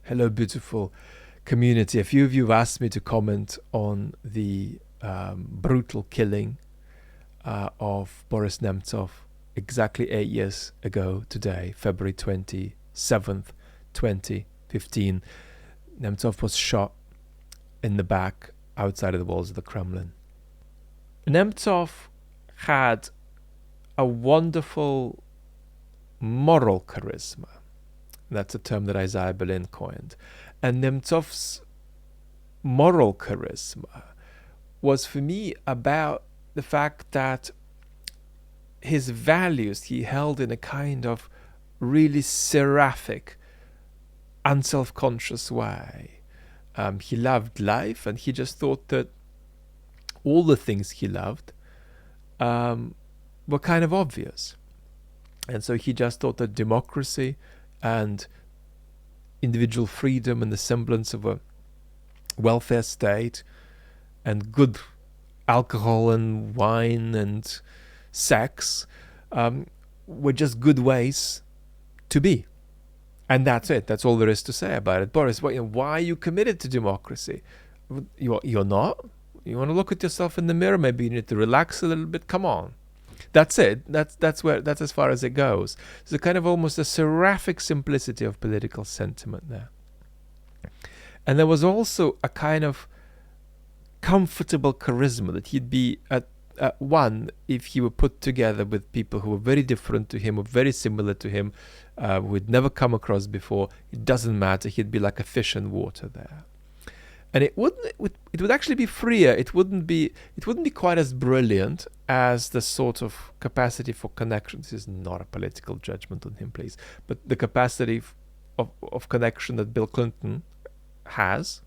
Hello, beautiful community. A few of you have asked me to comment on the brutal killing of Boris Nemtsov exactly 8 years ago today, February 27th, 2015. Nemtsov was shot in the back outside of the walls of the Kremlin. Nemtsov had a wonderful moral charisma. That's a term that Isaiah Berlin coined. And Nemtsov's moral charisma was for me about the fact that his values he held in a kind of really seraphic, unself-conscious way. He loved life, and he just thought that all the things he loved were kind of obvious. And so he just thought that democracy and individual freedom and the semblance of a welfare state and good alcohol and wine and sex were just good ways to be. And that's it. That's all there is to say about it. Boris, why are you committed to democracy? You're not? You want to look at yourself in the mirror? Maybe you need to relax a little bit? Come on. That's it. That's as far as it goes. There's a kind of almost a seraphic simplicity of political sentiment there. And there was also a kind of comfortable charisma that he'd be at one if he were put together with people who were very different to him or very similar to him, who had never come across before. It doesn't matter. He'd be like a fish in water there. And it would actually be freer. It wouldn't be quite as brilliant as the sort of capacity for connection. This is not a political judgment on him, please, but the capacity of connection that Bill Clinton has,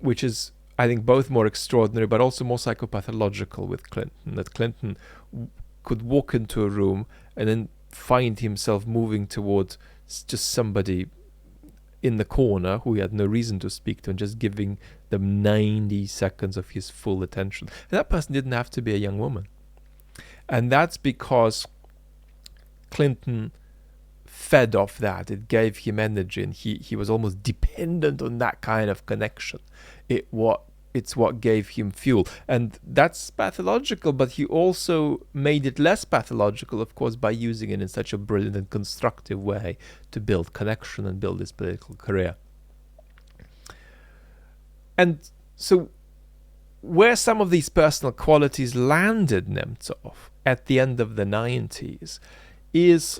which is, I think, both more extraordinary but also more psychopathological with Clinton. That Clinton could walk into a room and then find himself moving towards just somebody in the corner who he had no reason to speak to and just giving them 90 seconds of his full attention. And that person didn't have to be a young woman. And that's because Clinton fed off that. It gave him energy, and he was almost dependent on that kind of connection. It's what gave him fuel. And that's pathological, but he also made it less pathological, of course, by using it in such a brilliant and constructive way to build connection and build his political career. And so where some of these personal qualities landed Nemtsov at the end of the 90s is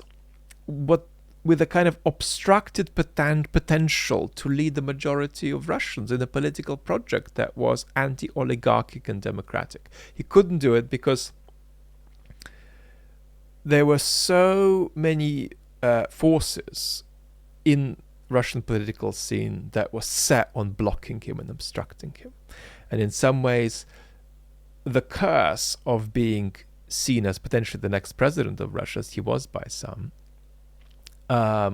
with a kind of obstructed potential to lead the majority of Russians in a political project that was anti-oligarchic and democratic. He couldn't do it because there were so many forces in Russian political scene that were set on blocking him and obstructing him. And in some ways, the curse of being seen as potentially the next president of Russia, as he was by some, was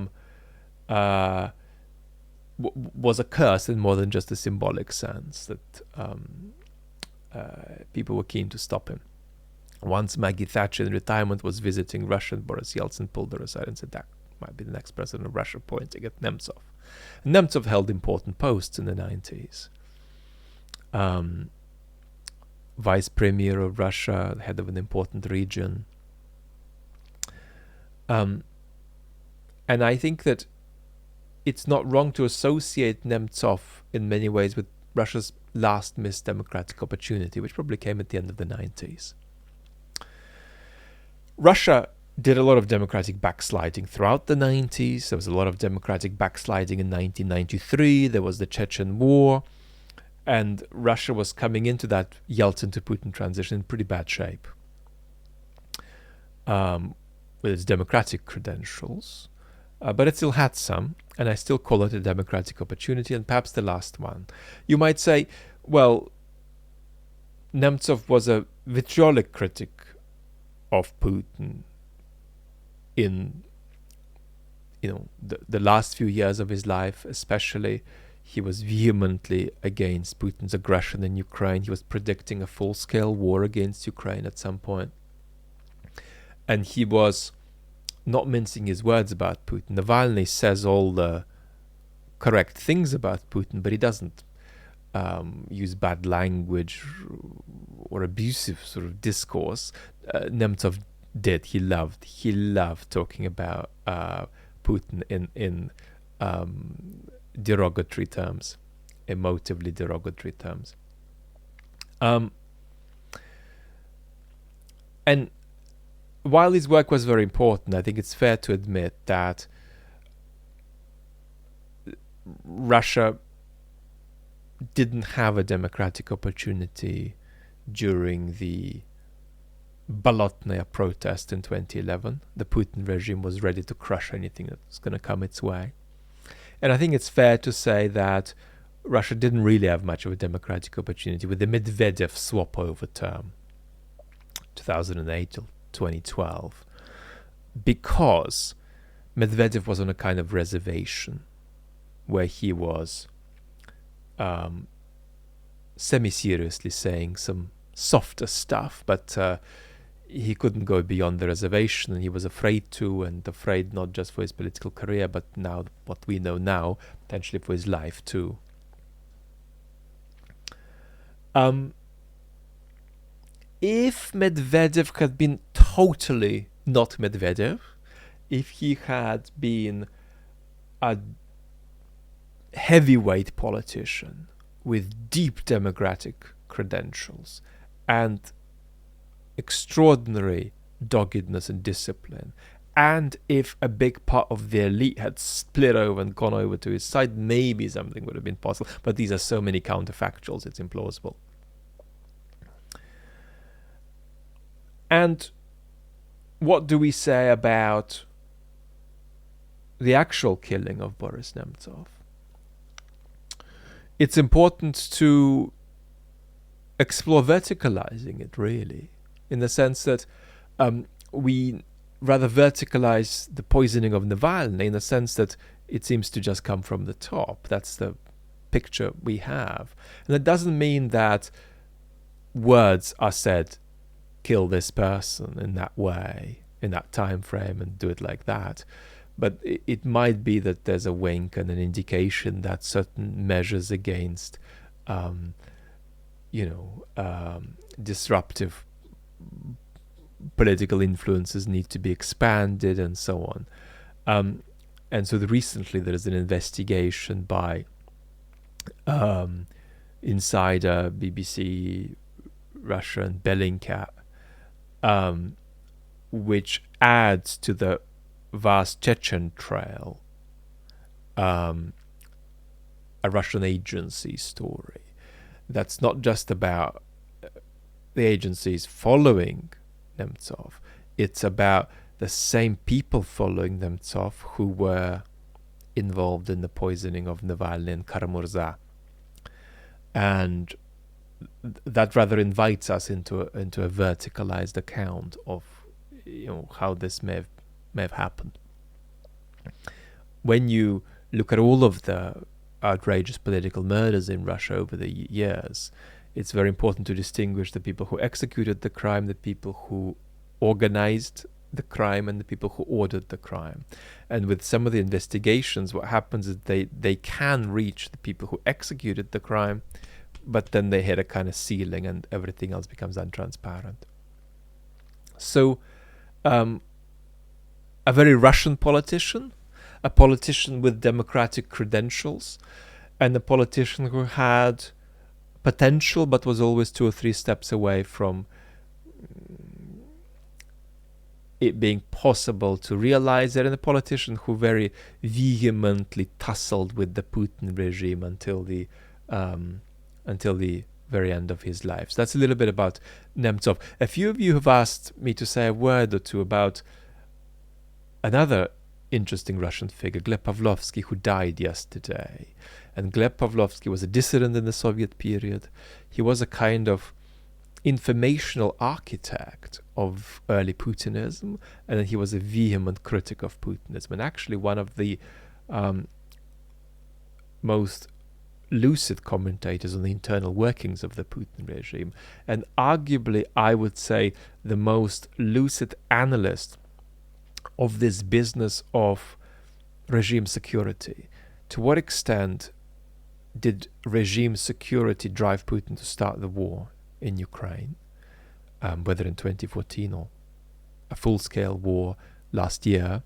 a curse in more than just a symbolic sense, that people were keen to stop him. Once Maggie Thatcher in retirement was visiting Russia, and Boris Yeltsin pulled her aside and said that might be the next president of Russia, pointing at Nemtsov. And Nemtsov held important posts in the 90s. Vice Premier of Russia, head of an important region. And I think that it's not wrong to associate Nemtsov in many ways with Russia's last missed democratic opportunity, which probably came at the end of the 90s. Russia did a lot of democratic backsliding throughout the 90s. There was a lot of democratic backsliding in 1993. There was the Chechen War. And Russia was coming into that Yeltsin to Putin transition in pretty bad shape with its democratic credentials. But it still had some, and I still call it a democratic opportunity, and perhaps the last one. You might say, well, Nemtsov was a vitriolic critic of Putin in the last few years of his life, especially. He was vehemently against Putin's aggression in Ukraine. He was predicting a full-scale war against Ukraine at some point. And he was not mincing his words about Putin. Navalny says all the correct things about Putin, but he doesn't use bad language or abusive sort of discourse. Nemtsov did. He loved talking about Putin in derogatory terms, emotively derogatory terms. And while his work was very important, I think it's fair to admit that Russia didn't have a democratic opportunity during the Bolotnaya protest in 2011. The Putin regime was ready to crush anything that was going to come its way. And I think it's fair to say that Russia didn't really have much of a democratic opportunity with the Medvedev swap-over term, 2008 till 2012, because Medvedev was on a kind of reservation where he was semi-seriously saying some softer stuff, but he couldn't go beyond the reservation, and he was afraid to, and afraid not just for his political career, but now, what we know now, potentially for his life too. If Medvedev had been totally not Medvedev, if he had been a heavyweight politician with deep democratic credentials and extraordinary doggedness and discipline, and if a big part of the elite had split over and gone over to his side, maybe something would have been possible. But these are so many counterfactuals, it's implausible. And what do we say about the actual killing of Boris Nemtsov? It's important to explore verticalizing it, really, in the sense that we rather verticalize the poisoning of Navalny in the sense that it seems to just come from the top. That's the picture we have. And that doesn't mean that words are said, kill this person in that way, in that time frame, and do it like that. But it might be that there's a wink and an indication that certain measures against, disruptive political influences need to be expanded and so on. And so recently there is an investigation by Insider, BBC, Russia, and Bellingcat, which adds to the vast Chechen trail a Russian agency story. That's not just about the agencies following Nemtsov. It's about the same people following Nemtsov who were involved in the poisoning of Navalny and Karamurza. And that rather invites us into a verticalized account of how this may have happened. When you look at all of the outrageous political murders in Russia over the years, it's very important to distinguish the people who executed the crime, the people who organized the crime, and the people who ordered the crime. And with some of the investigations, what happens is they can reach the people who executed the crime, but then they hit a kind of ceiling and everything else becomes untransparent. So a very Russian politician, a politician with democratic credentials, and a politician who had potential but was always 2 or 3 steps away from it being possible to realize it, and a politician who very vehemently tussled with the Putin regime until the very end of his life. So that's a little bit about Nemtsov. A few of you have asked me to say a word or two about another interesting Russian figure, Gleb Pavlovsky, who died yesterday. And Gleb Pavlovsky was a dissident in the Soviet period. He was a kind of informational architect of early Putinism, and then he was a vehement critic of Putinism, and actually one of the most lucid commentators on the internal workings of the Putin regime, and arguably, I would say, the most lucid analyst of this business of regime security. To what extent did regime security drive Putin to start the war in Ukraine, whether in 2014 or a full-scale war last year?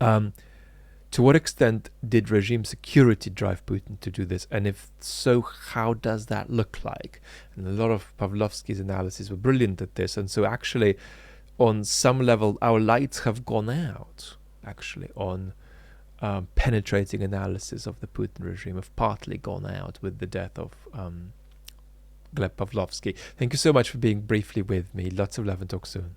To what extent did regime security drive Putin to do this? And if so, how does that look like? And a lot of Pavlovsky's analyses were brilliant at this. And so actually, on some level, our lights have gone out, actually, on penetrating analysis of the Putin regime have partly gone out with the death of Gleb Pavlovsky. Thank you so much for being briefly with me. Lots of love and talk soon.